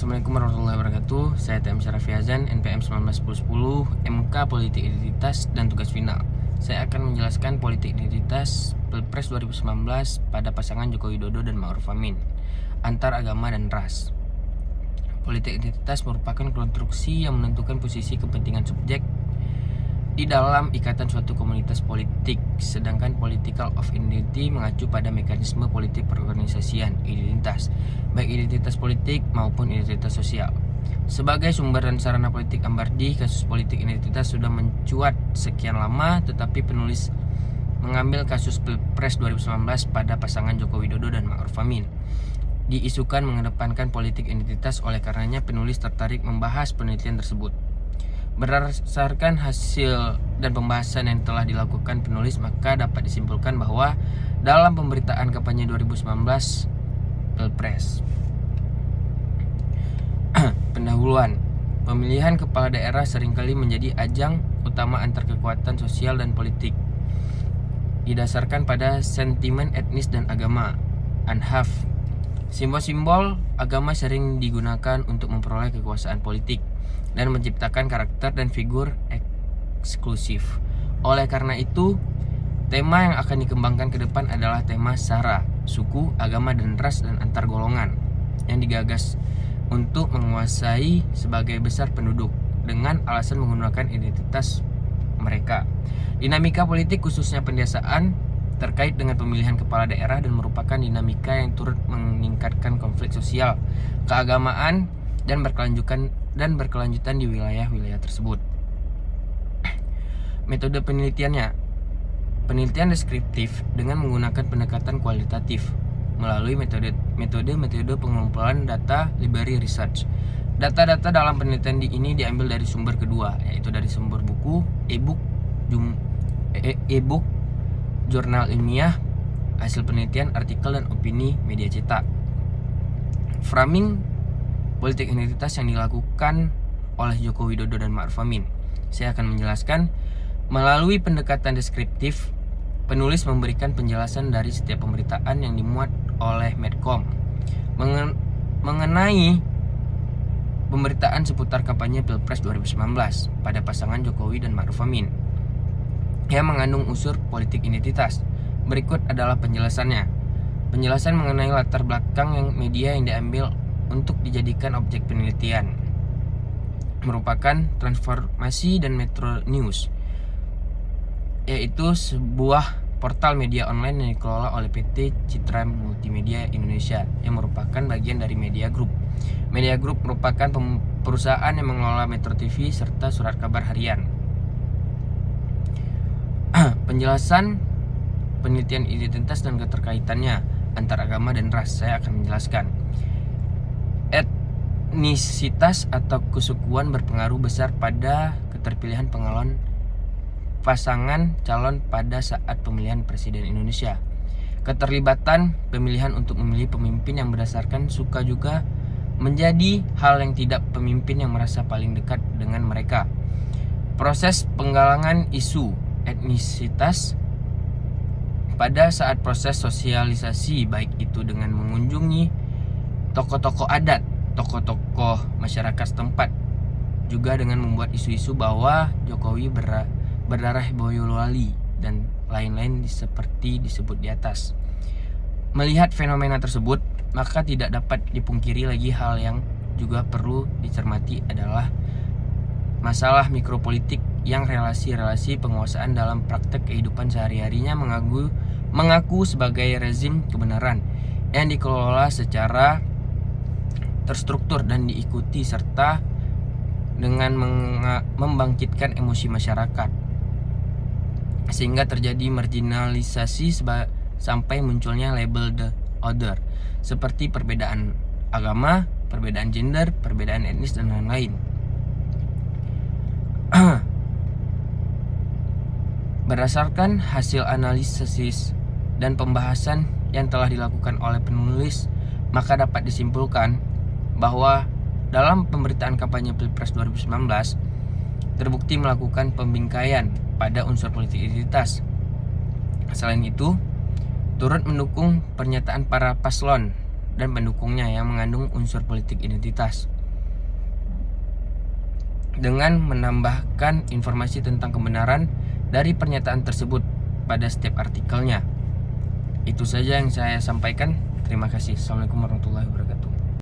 Assalamualaikum warahmatullahi wabarakatuh. Saya TM Syarafi Azan, NPM 191010, MK Politik Identitas dan Tugas Final. Saya akan menjelaskan politik identitas Pilpres 2019 pada pasangan Joko Widodo dan Ma'ruf Amin, antar agama dan ras. Politik identitas merupakan konstruksi yang menentukan posisi kepentingan subjek di dalam ikatan suatu komunitas politik, sedangkan political of identity mengacu pada mekanisme politik perorganisasian identitas, baik identitas politik maupun identitas sosial. Sebagai sumber dan sarana politik Ambardi, kasus politik identitas sudah mencuat sekian lama, tetapi penulis mengambil kasus Pilpres 2019 pada pasangan Joko Widodo dan Ma'ruf Amin. Diisukan mengedepankan politik identitas, oleh karenanya penulis tertarik membahas penelitian tersebut. Berdasarkan hasil dan pembahasan yang telah dilakukan penulis, maka dapat disimpulkan bahwa dalam pemberitaan kampanye 2019 Pilpres, pendahuluan pemilihan kepala daerah seringkali menjadi ajang utama antar kekuatan sosial dan politik, didasarkan pada sentimen etnis dan agama. Anhaf, simbol-simbol agama sering digunakan untuk memperoleh kekuasaan politik dan menciptakan karakter dan figur eksklusif. Oleh karena itu, tema yang akan dikembangkan ke depan adalah tema SARA, suku, agama, dan ras dan antar golongan, yang digagas untuk menguasai sebagai besar penduduk dengan alasan menggunakan identitas mereka. Dinamika politik khususnya pendesaan terkait dengan pemilihan kepala daerah dan merupakan dinamika yang turut meningkatkan konflik sosial, keagamaan, dan berkelanjutan di wilayah-wilayah tersebut. Metode penelitiannya, penelitian deskriptif dengan menggunakan pendekatan kualitatif melalui metode pengumpulan data library research. Data-data dalam penelitian ini diambil dari sumber kedua, yaitu dari sumber buku, e-book, jurnal ilmiah, hasil penelitian, artikel, dan opini media cetak. Framing politik identitas yang dilakukan oleh Joko Widodo dan Ma'ruf Amin. Saya akan menjelaskan melalui pendekatan deskriptif. Penulis memberikan penjelasan dari setiap pemberitaan yang dimuat oleh Medcom mengenai pemberitaan seputar kampanye Pilpres 2019 pada pasangan Jokowi dan Ma'ruf Amin yang mengandung unsur politik identitas. Berikut adalah penjelasannya. Penjelasan mengenai latar belakang yang media yang diambil untuk dijadikan objek penelitian merupakan Transformasi dan Metro News, yaitu sebuah portal media online yang dikelola oleh PT Citra Multimedia Indonesia yang merupakan bagian dari Media Group. Media Group merupakan perusahaan yang mengelola Metro TV serta Surat Kabar Harian. Penjelasan penelitian identitas dan keterkaitannya antar agama dan ras. Saya akan menjelaskan. Etnisitas atau kesukuan berpengaruh besar pada keterpilihan pasangan calon pada saat pemilihan presiden Indonesia. Keterlibatan pemilihan untuk memilih pemimpin yang berdasarkan suka juga menjadi hal yang tidak pemimpin yang merasa paling dekat dengan mereka. Proses penggalangan isu etnisitas pada saat proses sosialisasi, baik itu dengan mengunjungi tokoh-tokoh adat, tokoh-tokoh masyarakat setempat, juga dengan membuat isu-isu bahwa Jokowi berdarah Boyolali dan lain-lain seperti disebut di atas. Melihat fenomena tersebut, maka tidak dapat dipungkiri lagi hal yang juga perlu dicermati adalah masalah mikropolitik yang relasi-relasi penguasaan dalam praktek kehidupan sehari-harinya mengaku sebagai rezim kebenaran yang dikelola secara terstruktur dan diikuti serta dengan membangkitkan emosi masyarakat, sehingga terjadi marginalisasi sampai munculnya label the other seperti perbedaan agama, perbedaan gender, perbedaan etnis, dan lain-lain. Berdasarkan hasil analisis dan pembahasan yang telah dilakukan oleh penulis, maka dapat disimpulkan bahwa dalam pemberitaan kampanye Pilpres 2019 terbukti melakukan pembingkaian pada unsur politik identitas. Selain itu, turut mendukung pernyataan para paslon dan pendukungnya yang mengandung unsur politik identitas, dengan menambahkan informasi tentang kebenaran dari pernyataan tersebut pada setiap artikelnya. Itu saja yang saya sampaikan. Terima kasih. Assalamualaikum warahmatullahi wabarakatuh.